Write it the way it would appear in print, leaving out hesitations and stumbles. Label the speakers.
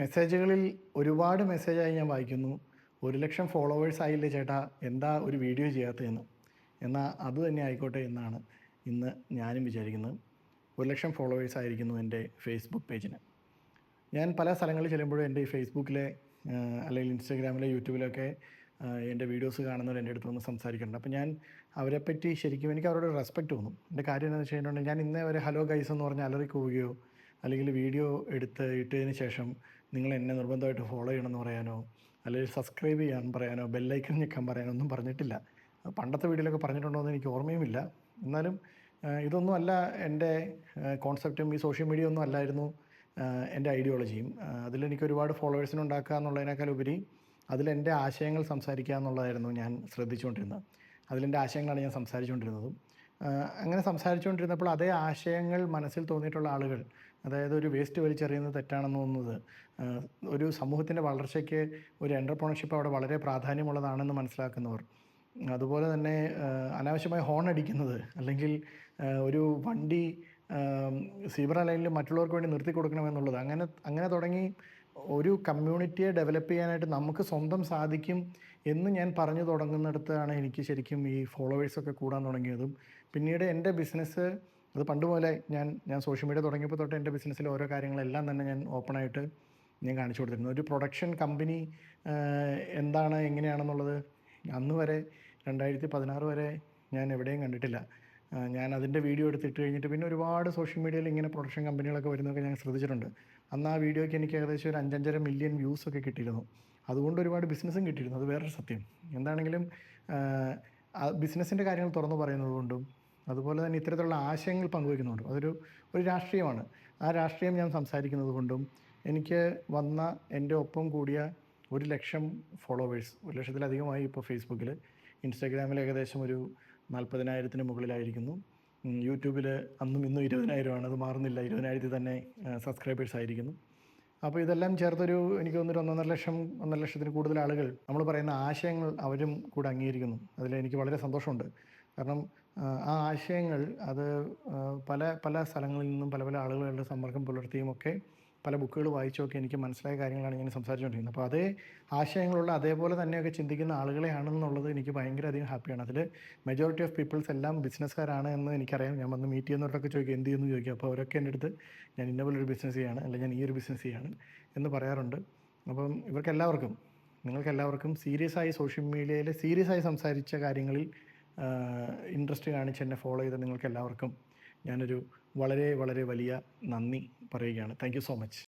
Speaker 1: മെസ്സേജുകളിൽ ഒരുപാട് മെസ്സേജായി ഞാൻ വായിക്കുന്നു. 1,00,000 ഫോളോവേഴ്സ് ആയില്ലേ ചേട്ടാ, എന്താ ഒരു വീഡിയോ ചെയ്യാത്തതെന്ന്. എന്നാൽ അത് തന്നെ ആയിക്കോട്ടെ എന്നാണ് ഇന്ന് ഞാനും വിചാരിക്കുന്നത്. 1,00,000 ഫോളോവേഴ്സ് ആയിരിക്കുന്നു എൻ്റെ ഫേസ്ബുക്ക് പേജിന്. ഞാൻ പല സ്ഥലങ്ങളിൽ ചെല്ലുമ്പോഴും എൻ്റെ ഈ ഫേസ്ബുക്കിലെ അല്ലെങ്കിൽ ഇൻസ്റ്റാഗ്രാമിലെ യൂട്യൂബിലൊക്കെ എൻ്റെ വീഡിയോസ് കാണുന്നവർ എൻ്റെ അടുത്ത് വന്ന് സംസാരിക്കുന്നുണ്ട്. അപ്പോൾ ഞാൻ അവരെപ്പറ്റി ശരിക്കും എനിക്ക് അവരോട് റെസ്പെക്റ്റ് തോന്നും. എൻ്റെ കാര്യം എന്താണെന്ന് വെച്ച് കഴിഞ്ഞിട്ടുണ്ടെങ്കിൽ ഞാൻ ഇന്നേ വരെ ഹലോ ഗൈസ് എന്ന് പറഞ്ഞ് അലറി കൂവുകയോ അല്ലെങ്കിൽ വീഡിയോ എടുത്ത് ഇട്ടതിന് ശേഷം നിങ്ങൾ എന്നെ നിർബന്ധമായിട്ട് ഫോളോ ചെയ്യണമെന്ന് പറയാനോ അല്ലെങ്കിൽ സബ്സ്ക്രൈബ് ചെയ്യാൻ പറയാനോ ബെല്ലൈക്കൺ ഞെക്കാൻ പറയാനോ ഒന്നും പറഞ്ഞിട്ടില്ല. പണ്ടത്തെ വീഡിയോയിലൊക്കെ പറഞ്ഞിട്ടുണ്ടോ എന്ന് എനിക്ക് ഓർമ്മയുമില്ല. എന്നാലും ഇതൊന്നും അല്ല എൻ്റെ കോൺസെപ്റ്റും ഈ സോഷ്യൽ മീഡിയ ഒന്നും അല്ലായിരുന്നു എൻ്റെ ഐഡിയോളജിയും. അതിലെനിക്ക് ഒരുപാട് ഫോളോവേഴ്സിനെ ഉണ്ടാക്കുക എന്നുള്ളതിനേക്കാൾ ഉപരി അതിലെൻ്റെ ആശയങ്ങൾ സംസാരിക്കുക എന്നുള്ളതായിരുന്നു ഞാൻ ശ്രദ്ധിച്ചുകൊണ്ടിരുന്നത്. അതിലെൻ്റെ ആശയങ്ങളാണ് ഞാൻ സംസാരിച്ചുകൊണ്ടിരുന്നതും. അങ്ങനെ സംസാരിച്ചുകൊണ്ടിരുന്നപ്പോൾ അതേ ആശയങ്ങൾ മനസ്സിൽ തോന്നിയിട്ടുള്ള ആളുകൾ, അതായത് ഒരു വേസ്റ്റ് വലിച്ചെറിയുന്നത് തെറ്റാണെന്ന് തോന്നുന്നത്, ഒരു സമൂഹത്തിൻ്റെ വളർച്ചയ്ക്ക് ഒരു എൻ്റർപ്രണർഷിപ്പ് അവിടെ വളരെ പ്രാധാന്യമുള്ളതാണെന്ന് മനസ്സിലാക്കുന്നവർ, അതുപോലെ തന്നെ അനാവശ്യമായി ഹോൺ അടിക്കുന്നത് അല്ലെങ്കിൽ ഒരു വണ്ടി സീബ്ര ലൈനിൽ മറ്റുള്ളവർക്ക് വേണ്ടി നിർത്തി കൊടുക്കണമെന്നുള്ളത്, അങ്ങനെ തുടങ്ങി ഒരു കമ്മ്യൂണിറ്റിയെ ഡെവലപ്പ് ചെയ്യാനായിട്ട് നമുക്ക് സ്വന്തം സാധിക്കും എന്ന് ഞാൻ പറഞ്ഞു തുടങ്ങുന്നിടത്താണ് എനിക്ക് ശരിക്കും ഈ ഫോളോവേഴ്സൊക്കെ കൂടാൻ തുടങ്ങിയതും. പിന്നീട് എൻ്റെ ബിസിനസ് അത് പണ്ട് പോലെ ഞാൻ സോഷ്യൽ മീഡിയ തുടങ്ങിയപ്പോൾ തൊട്ട് എൻ്റെ ബിസിനസ്സിലെ ഓരോ കാര്യങ്ങളെല്ലാം തന്നെ ഞാൻ ഓപ്പണായിട്ട് ഞാൻ കാണിച്ചു കൊടുത്തിരുന്നു. ഒരു പ്രൊഡക്ഷൻ കമ്പനി എന്താണ് എങ്ങനെയാണെന്നുള്ളത് അന്ന് വരെ 2016 വരെ ഞാൻ എവിടെയും കണ്ടിട്ടില്ല. ഞാൻ അതിൻ്റെ വീഡിയോ എടുത്തിട്ട് കഴിഞ്ഞിട്ട് പിന്നെ ഒരുപാട് സോഷ്യൽ മീഡിയയിൽ ഇങ്ങനെ പ്രൊഡക്ഷൻ കമ്പനികളൊക്കെ വരുന്നതൊക്കെ ഞാൻ ശ്രദ്ധിച്ചിട്ടുണ്ട്. അന്ന് ആ വീഡിയോയ്ക്ക് എനിക്ക് ഏകദേശം ഒരു 5-5.5 മില്യൺ വ്യൂസൊക്കെ കിട്ടിയിരുന്നു. അതുകൊണ്ട് ഒരുപാട് ബിസിനസ്സും കിട്ടിയിരുന്നു. അത് വേറൊരു സത്യം. എന്താണെങ്കിലും ബിസിനസ്സിൻ്റെ കാര്യങ്ങൾ തുറന്നു പറയുന്നത് കൊണ്ടും അതുപോലെ തന്നെ ഇത്തരത്തിലുള്ള ആശയങ്ങൾ പങ്കുവയ്ക്കുന്നുണ്ടും ഒരു രാഷ്ട്രീയമാണ്. ആ രാഷ്ട്രീയം ഞാൻ സംസാരിക്കുന്നത് കൊണ്ടും എനിക്ക് വന്ന എൻ്റെ ഒപ്പം കൂടിയ 1,00,000 ഫോളോവേഴ്സ്, 1,00,000-ത്തിലധികമായി ഇപ്പോൾ ഫേസ്ബുക്കിൽ. ഇൻസ്റ്റാഗ്രാമിൽ ഏകദേശം ഒരു 40,000-ന് മുകളിലായിരിക്കുന്നു. യൂട്യൂബിൽ അന്നും ഇന്നും 20,000 അത് മാറുന്നില്ല. 20,000 തന്നെ സബ്സ്ക്രൈബേഴ്സ് ആയിരിക്കുന്നു. അപ്പോൾ ഇതെല്ലാം ചേർത്തൊരു എനിക്ക് തോന്നുന്നൊരു 1,50,000-ത്തിന് കൂടുതൽ ആളുകൾ നമ്മൾ പറയുന്ന ആശയങ്ങൾ അവരും കൂടെ അംഗീകരിക്കുന്നു. അതിൽ എനിക്ക് വളരെ സന്തോഷമുണ്ട്. കാരണം ആ ആശയങ്ങൾ അത് പല പല സ്ഥലങ്ങളിൽ നിന്നും പല പല ആളുകളുടെ സമ്പർക്കം പുലർത്തിയുമൊക്കെ പല ബുക്കുകൾ വായിച്ചുമൊക്കെ എനിക്ക് മനസ്സിലായ കാര്യങ്ങളാണ് ഞാൻ സംസാരിച്ചുകൊണ്ടിരിക്കുന്നത്. അപ്പോൾ അതേ ആശയങ്ങളുള്ള അതേപോലെ തന്നെയൊക്കെ ചിന്തിക്കുന്ന ആളുകളെയാണെന്നുള്ളത് എനിക്ക് ഭയങ്കര അധികം ഹാപ്പിയാണ്. അതിൽ മെജോറിറ്റി ഓഫ് പീപ്പിൾസ് എല്ലാം ബിസിനസ്സുകാരാണ് എന്ന് എനിക്കറിയാം. ഞാൻ വന്ന് മീറ്റ് ചെയ്യുന്നവരൊക്കെ ചോദിക്കും എന്ത് ചെയ്യുന്നു ചോദിക്കും. അപ്പോൾ അവരൊക്കെ എൻ്റെ അടുത്ത് ഞാൻ ഇന്ന പോലൊരു ബിസിനസ് ചെയ്യാണ്, അല്ലെങ്കിൽ ഞാൻ ഈ ഒരു ബിസിനസ് ചെയ്യാണ് എന്ന് പറയാറുണ്ട്. അപ്പം നിങ്ങൾക്കെല്ലാവർക്കും സീരിയസായി സോഷ്യൽ മീഡിയയിൽ സീരിയസായി സംസാരിച്ച കാര്യങ്ങളിൽ ഇൻട്രസ്റ്റ് കാണിച്ച് എന്നെ ഫോളോ ചെയ്ത നിങ്ങൾക്കെല്ലാവർക്കും ഞാനൊരു വളരെ വളരെ വലിയ നന്ദി പറയുകയാണ്. Thank you so much.